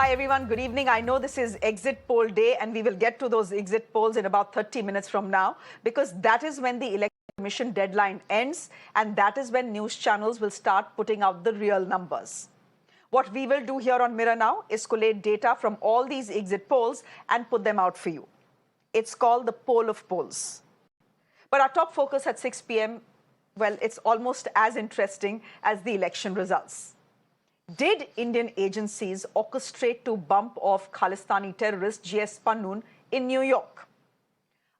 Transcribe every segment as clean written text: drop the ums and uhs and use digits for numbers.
Hi everyone, good evening. I know this is exit poll day and we will get to those exit polls in about 30 minutes from now because that is when the election commission deadline ends and that is when news channels will start putting out the real numbers. What we will do here on Mirror Now is collate data from all these exit polls and put them out for you. It's called the poll of polls. But our top focus at 6 p.m., well, it's almost as interesting as the election results. Did Indian agencies orchestrate to bump off Khalistani terrorist G.S. Pannun in New York?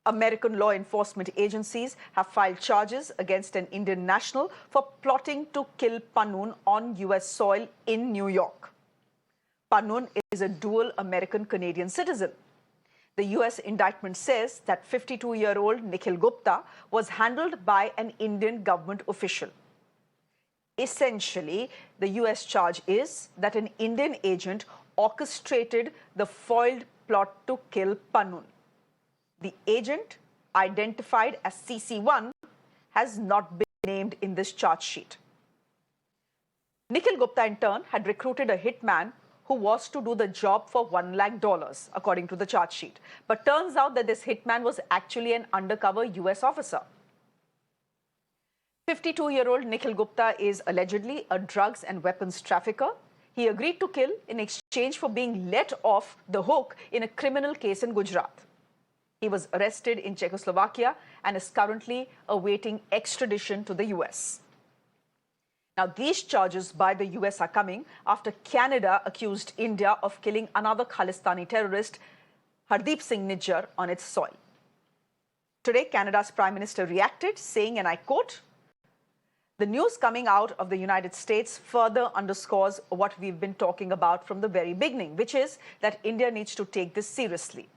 American law enforcement agencies have filed charges against an Indian national for plotting to kill Pannun on U.S. soil in New York. Pannun is a dual American-Canadian citizen. The U.S. indictment says that 52-year-old Nikhil Gupta was handled by an Indian government official. Essentially, the U.S. charge is that an Indian agent orchestrated the foiled plot to kill Pannun. The agent, identified as CC1, has not been named in this charge sheet. Nikhil Gupta, in turn, had recruited a hitman who was to do the job for $1 lakh, according to the charge sheet. But turns out that this hitman was actually an undercover U.S. officer. 52-year-old Nikhil Gupta is allegedly a drugs and weapons trafficker. He agreed to kill in exchange for being let off the hook in a criminal case in Gujarat. He was arrested in Czechoslovakia and is currently awaiting extradition to the US. Now, these charges by the US are coming after Canada accused India of killing another Khalistani terrorist, Hardeep Singh Nijjar, on its soil. Today, Canada's Prime Minister reacted, saying, and I quote, "The news coming out of the United States further underscores what we've been talking about from the very beginning, which is that India needs to take this seriously.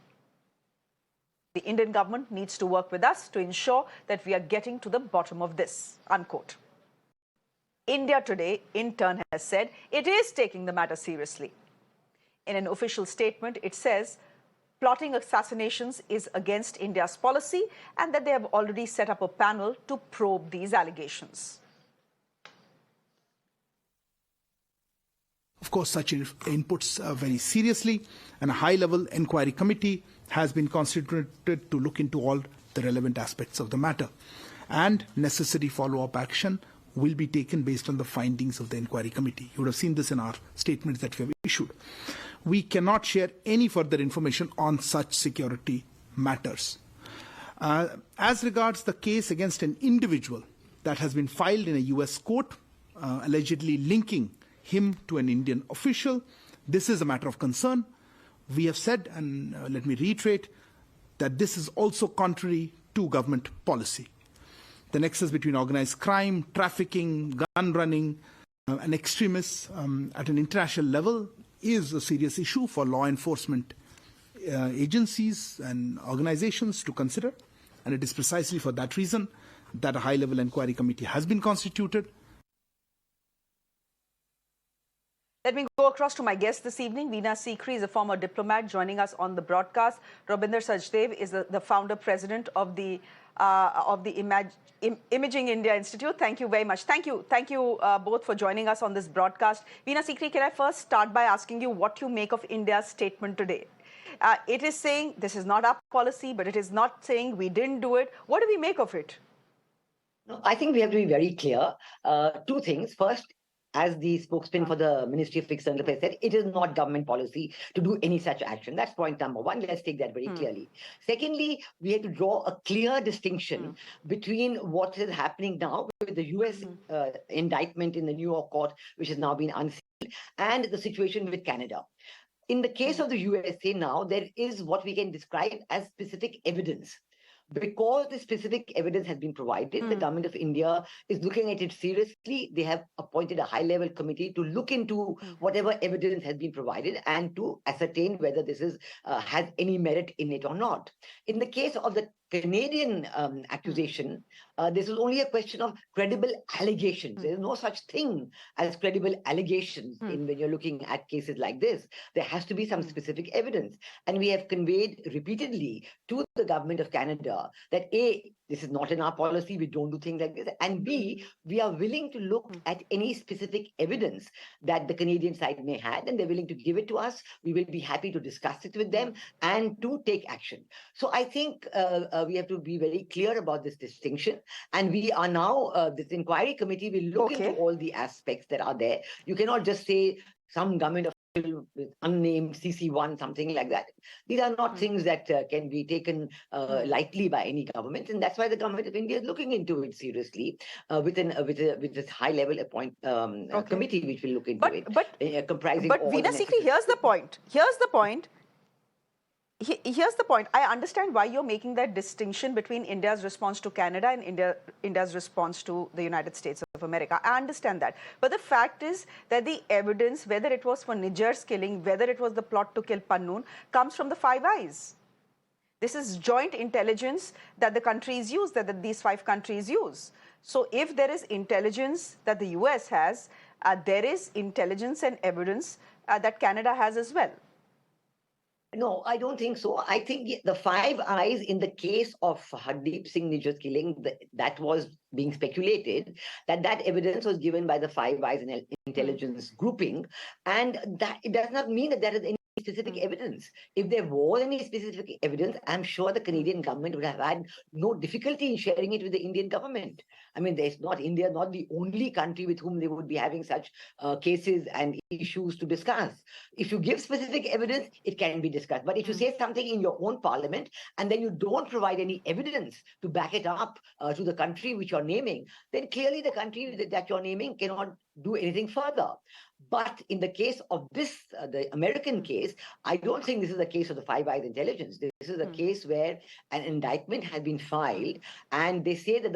The Indian government needs to work with us to ensure that we are getting to the bottom of this," unquote. India today, in turn, has said it is taking the matter seriously. In an official statement, it says plotting assassinations is against India's policy and that they have already set up a panel to probe these allegations. Of course, such inputs very seriously, and a high-level inquiry committee has been constituted to look into all the relevant aspects of the matter. And necessary follow-up action will be taken based on the findings of the inquiry committee. You would have seen this in our statements that we have issued. We cannot share any further information on such security matters. As regards the case against an individual that has been filed in a US court, allegedly linking him to an Indian official, this is a matter of concern. We have said, and let me reiterate, that this is also contrary to government policy. The nexus between organized crime, trafficking, gun running, and extremists at an international level is a serious issue for law enforcement agencies and organizations to consider. And it is precisely for that reason that a high-level inquiry committee has been constituted. Let me go across to my guest this evening. Veena Sikri is a former diplomat joining us on the broadcast. Robinder Sachdev is the founder president of the Imaging India Institute. Thank you very much. Thank you both for joining us on this broadcast. Veena Sikri, can I first start by asking you what you make of India's statement today? It is saying this is not our policy, but it is not saying we didn't do it. What do we make of it? No, I think we have to be very clear. Two things. First, as the spokesman for the Ministry of External Affairs said, it is not government policy to do any such action. That's point number one. Let's take that very clearly. Secondly, we have to draw a clear distinction between what is happening now with the US indictment in the New York court, which has now been unsealed, and the situation with Canada. In the case of the USA now, there is what we can describe as specific evidence. Because the specific evidence has been provided, the government of India is looking at it seriously. They have appointed a high-level committee to look into whatever evidence has been provided and to ascertain whether this is has any merit in it or not. In the case of the Canadian accusation, this is only a question of credible allegations. There is no such thing as credible allegations when you're looking at cases like this. There has to be some specific evidence. And we have conveyed repeatedly to the government of Canada that A, this is not in our policy, we don't do things like this. And B, we are willing to look at any specific evidence that the Canadian side may have, and they're willing to give it to us. We will be happy to discuss it with them and to take action. So I think we have to be very clear about this distinction. And we are now, this inquiry committee will look into all the aspects that are there. You cannot just say some government official with unnamed CC1, something like that. These are not things that can be taken lightly by any government. And that's why the government of India is looking into it seriously with this high-level committee which will look into it, comprising all Veena Sikri, here's the point. Here's the point. I understand why you're making that distinction between India's response to Canada and India's response to the United States of America. I understand that. But the fact is that the evidence, whether it was for Nijjar's killing, whether it was the plot to kill Pannun, comes from the Five Eyes. This is joint intelligence that the countries use, that these 5 countries use. So if there is intelligence that the US has, there is intelligence and evidence that Canada has as well. No, I don't think so. I think the Five Eyes in the case of Hardeep Singh Nijjar's killing, that was being speculated, that evidence was given by the Five Eyes in intelligence grouping, and that it does not mean that there is any specific evidence. If there was any specific evidence, I'm sure the Canadian government would have had no difficulty in sharing it with the Indian government. I mean, India is not the only country with whom they would be having such cases and issues to discuss. If you give specific evidence, it can be discussed. But if you say something in your own parliament and then you don't provide any evidence to back it up to the country which you're naming, then clearly the country that you're naming cannot do anything further. But in the case of this, the American case, I don't think this is a case of the Five Eyes intelligence. This is a case where an indictment has been filed, and they say that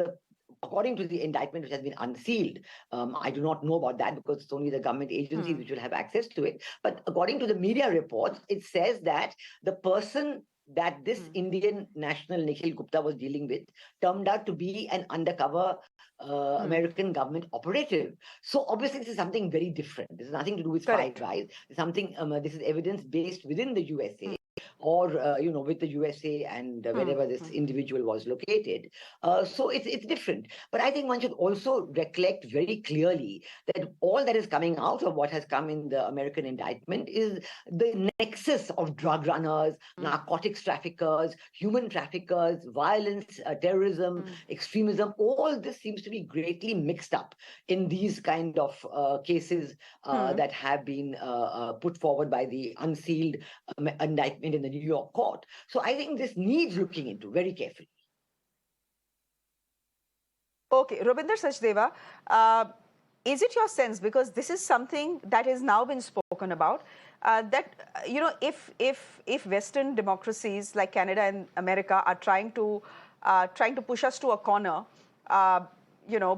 according to the indictment which has been unsealed, I do not know about that because it's only the government agencies which will have access to it. But according to the media reports, it says that the person that this Indian national Nikhil Gupta was dealing with turned out to be an undercover American government operative. So obviously this is something very different. This is nothing to do with Five Eyes. Something this is evidence based within the USA. Or with the USA and wherever this individual was located. So it's different. But I think one should also recollect very clearly that all that is coming out of what has come in the American indictment is the nexus of drug runners, narcotics traffickers, human traffickers, violence, terrorism, extremism. All this seems to be greatly mixed up in these kind of cases that have been put forward by the unsealed indictment in the New York court. So I think this needs looking into very carefully. Okay, Robinder Sachdeva, is it your sense, because this is something that has now been spoken about, that if Western democracies like Canada and America are trying to push us to a corner,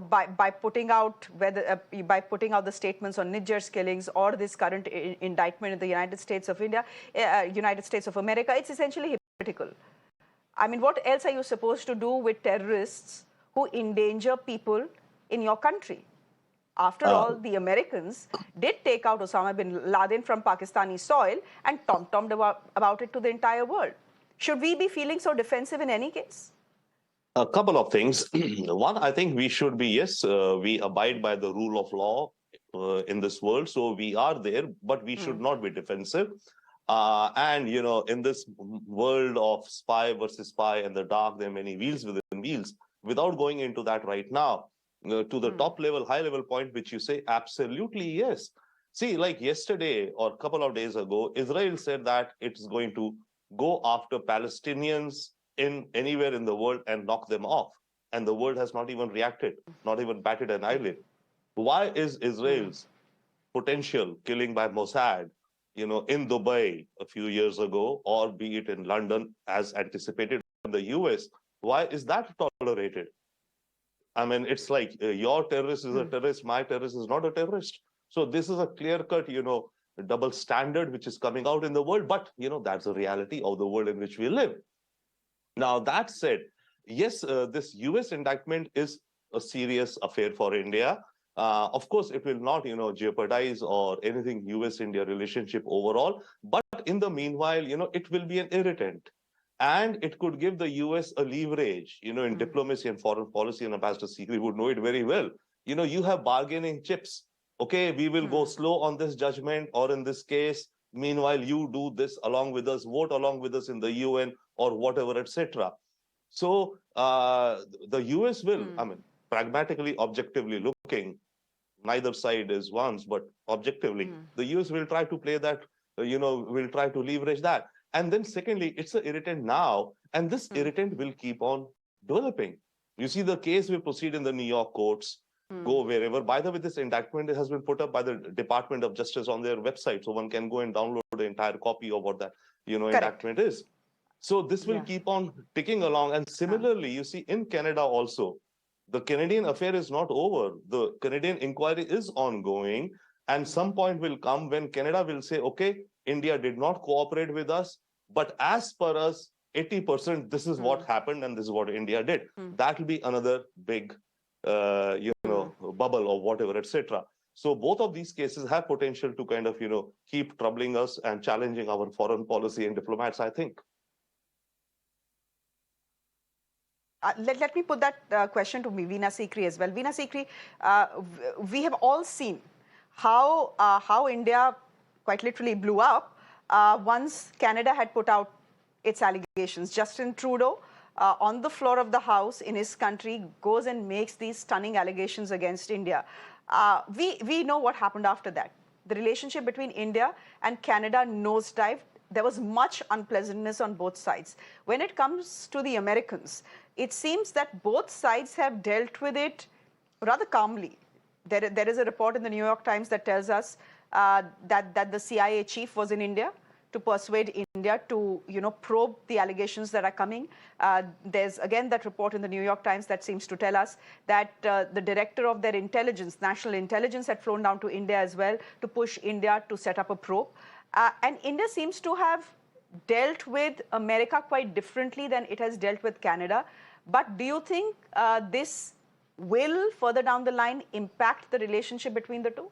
by putting out the statements on Nijjar's killings or this current indictment in the United States of America, it's essentially hypocritical. I mean, what else are you supposed to do with terrorists who endanger people in your country? After all, the Americans did take out Osama bin Laden from Pakistani soil and tom-tommed about it to the entire world. Should we be feeling so defensive in any case? A couple of things. One, I think we should be, we abide by the rule of law in this world. So we are there, but we should not be defensive. And, in this world of spy versus spy and the dark, there are many wheels within wheels. Without going into that right now, to the top level, high level point, which you say, absolutely yes. See, like yesterday or a couple of days ago, Israel said that it's going to go after Palestinians in anywhere in the world and knock them off. And the world has not even reacted, not even batted an eyelid. Why is Israel's potential killing by Mossad, in Dubai a few years ago, or be it in London as anticipated in the US, why is that tolerated? I mean, it's like your terrorist is a terrorist, my terrorist is not a terrorist. So this is a clear-cut, double standard which is coming out in the world. But, that's the reality of the world in which we live. Now, that said, yes, this US indictment is a serious affair for India. Of course, it will not, jeopardize or anything US-India relationship overall. But in the meanwhile, it will be an irritant. And it could give the US a leverage, in diplomacy and foreign policy, and Ambassador Sikri would know it very well. You have bargaining chips. Okay, we will go slow on this judgment or in this case. Meanwhile, you do this along with us, vote along with us in the UN or whatever, etc. So the US will, pragmatically, objectively looking, neither side is once, but objectively, the US will try to play that, will try to leverage that. And then secondly, it's an irritant now, and this irritant will keep on developing. You see, the case will proceed in the New York courts, go wherever. By the way, this indictment has been put up by the Department of Justice on their website, so one can go and download the entire copy of what that, indictment is. So this will keep on ticking along. And similarly, you see, in Canada also, the Canadian affair is not over. The Canadian inquiry is ongoing. And some point will come when Canada will say, okay, India did not cooperate with us, but as per us, 80%, this is what happened and this is what India did. That will be another big, bubble or whatever, etc. So both of these cases have potential to kind of, keep troubling us and challenging our foreign policy and diplomats, I think. Let me put that question to Veena Sikri as well. Veena Sikri, we have all seen how India quite literally blew up once Canada had put out its allegations. Justin Trudeau, on the floor of the House in his country, goes and makes these stunning allegations against India. We know what happened after that. The relationship between India and Canada nosedived. There was much unpleasantness on both sides. When it comes to the Americans, it seems that both sides have dealt with it rather calmly. There is a report in the New York Times that tells us that the CIA chief was in India to persuade India to, probe the allegations that are coming. There's again that report in the New York Times that seems to tell us that the director of their intelligence, national intelligence, had flown down to India as well to push India to set up a probe. And India seems to have dealt with America quite differently than it has dealt with Canada. But do you think this will further down the line impact the relationship between the two?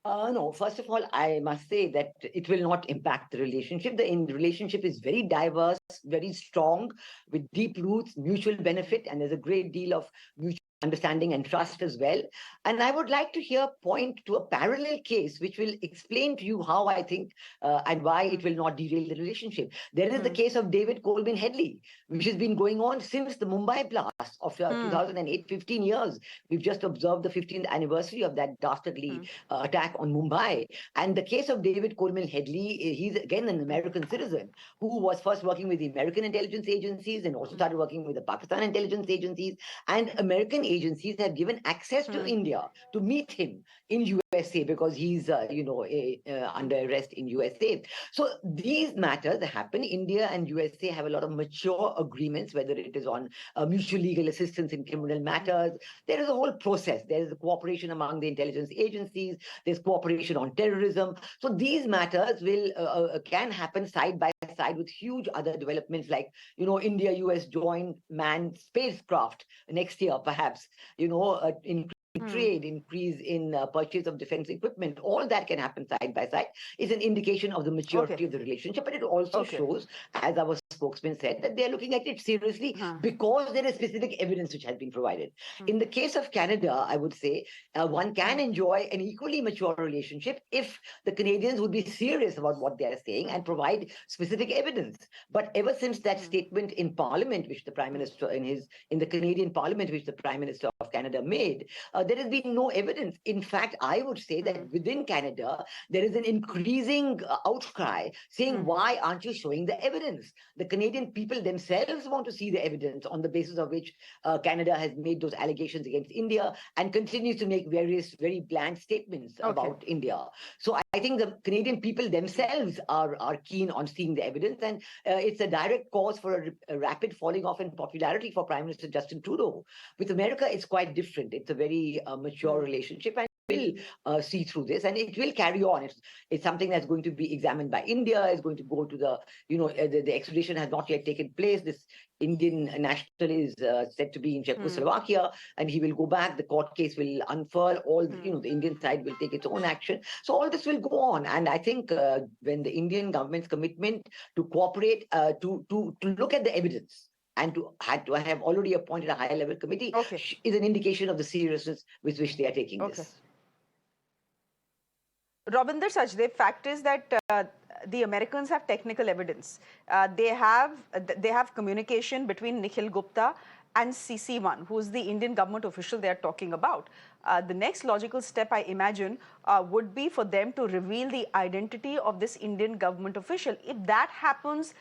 No, first of all, I must say that it will not impact the relationship. The relationship is very diverse, very strong, with deep roots, mutual benefit, and there's a great deal of mutual understanding and trust as well. And I would like to here point to a parallel case which will explain to you how I think and why it will not derail the relationship. There is the case of David Coleman Headley, which has been going on since the Mumbai blast of 2008, 15 years. We've just observed the 15th anniversary of that dastardly attack on Mumbai. And the case of David Coleman Headley, he's again an American citizen who was first working with the American intelligence agencies and also started working with the Pakistan intelligence agencies. And American agencies have given access to India to meet him in USA because he's, under arrest in USA. So these matters happen. India and USA have a lot of mature agreements, whether it is on mutual legal assistance in criminal matters. There is a whole process. There is a cooperation among the intelligence agencies. There's cooperation on terrorism. So these matters will can happen side by side with huge other developments like, India-US joint manned spacecraft next year, perhaps, in trade, increase in purchase of defense equipment, all that can happen side by side is an indication of the maturity of the relationship. But it also shows, as our spokesman said, that they're looking at it seriously because there is specific evidence which has been provided. In the case of Canada, I would say one can enjoy an equally mature relationship if the Canadians would be serious about what they are saying and provide specific evidence. But ever since that statement in Parliament, which the Prime Minister in the Canadian Parliament, which the Prime Minister of Canada made, there has been no evidence. In fact, I would say that within Canada, there is an increasing outcry saying, why aren't you showing the evidence? The Canadian people themselves want to see the evidence on the basis of which Canada has made those allegations against India and continues to make various very bland statements about India. So I think the Canadian people themselves are keen on seeing the evidence, and it's a direct cause for a rapid falling off in popularity for Prime Minister Justin Trudeau. With America, it's quite different. It's a very mature relationship. And will see through this, and it will carry on. It's something that's going to be examined by India. Is going to go to the, the extradition has not yet taken place. This Indian national is said to be in Czechoslovakia, and he will go back. The court case will unfurl. All the Indian side will take its own action. So all this will go on, and I think when the Indian government's commitment to cooperate, to look at the evidence, and to have already appointed a higher level committee is an indication of the seriousness with which they are taking this. Robinder Sachdev, fact is that the Americans have technical evidence. They have communication between Nikhil Gupta and CC1, who is the Indian government official they are talking about. The next logical step, I imagine, would be for them to reveal the identity of this Indian government official. If that happens,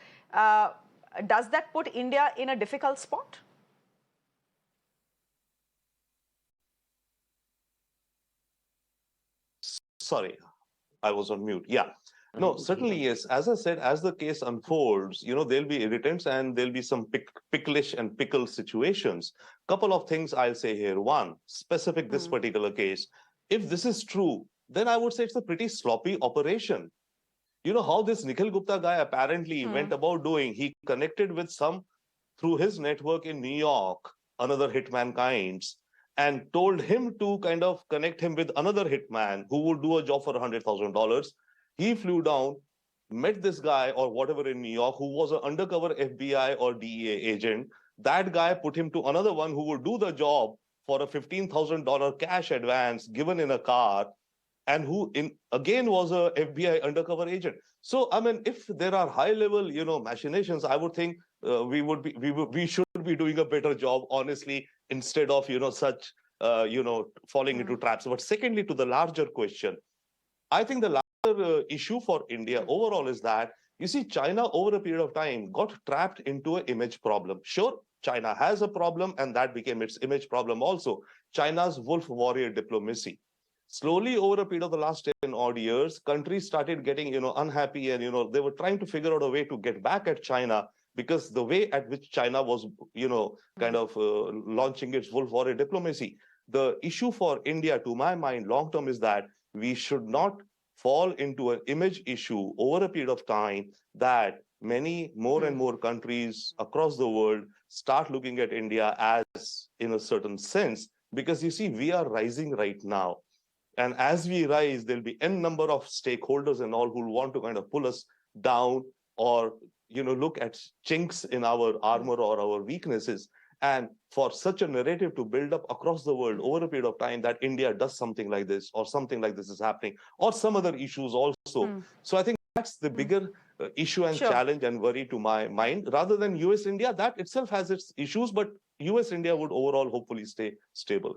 does that put India in a difficult spot? Sorry, I was on mute. Yeah. No, certainly yes. As I said, as the case unfolds, there'll be irritants and there'll be some picklish and pickle situations. Couple of things I'll say here. One, specific this particular case. If this is true, then I would say it's a pretty sloppy operation. You know how this Nikhil Gupta guy apparently went about doing? He connected with through his network in New York, another hitman kinds, and told him to kind of connect him with another hitman who would do a job for $100,000. He flew down, met this guy or whatever in New York who was an undercover FBI or DEA agent. That guy put him to another one who would do the job for a $15,000 cash advance given in a car, and who again was a FBI undercover agent. So, I mean, if there are high-level, machinations, I would think we should be doing a better job, honestly, instead of, such, falling into traps. But secondly, to the larger question, I think the larger issue for India overall is that, you see, China over a period of time got trapped into an image problem. Sure, China has a problem, and that became its image problem also. China's wolf warrior diplomacy. Slowly, over a period of the last 10 odd years, countries started getting, unhappy, and, they were trying to figure out a way to get back at China, because the way at which China was, kind of launching its wolf warrior diplomacy. The issue for India, to my mind, long term, is that we should not fall into an image issue over a period of time that many more and more countries across the world start looking at India as, in a certain sense, because you see, we are rising right now. And as we rise, there'll be n number of stakeholders and all who want to kind of pull us down or, look at chinks in our armor or our weaknesses. And for such a narrative to build up across the world over a period of time that India does something like this, or something like this is happening, or some other issues also. So I think that's the bigger issue and challenge and worry to my mind, rather than US-India. That itself has its issues, but US-India would overall hopefully stay stable.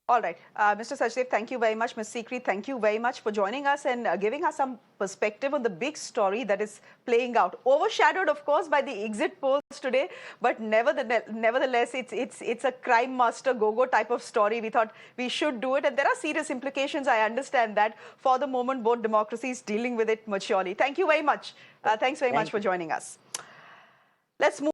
All right. Mr. Sachdev, thank you very much. Ms. Sikri, thank you very much for joining us and giving us some perspective on the big story that is playing out. Overshadowed, of course, by the exit polls today, but nevertheless, it's a crime master go-go type of story. We thought we should do it, and there are serious implications. I understand that. For the moment, both democracies dealing with it maturely. Thank you very much. Thanks very much for joining us. Let's move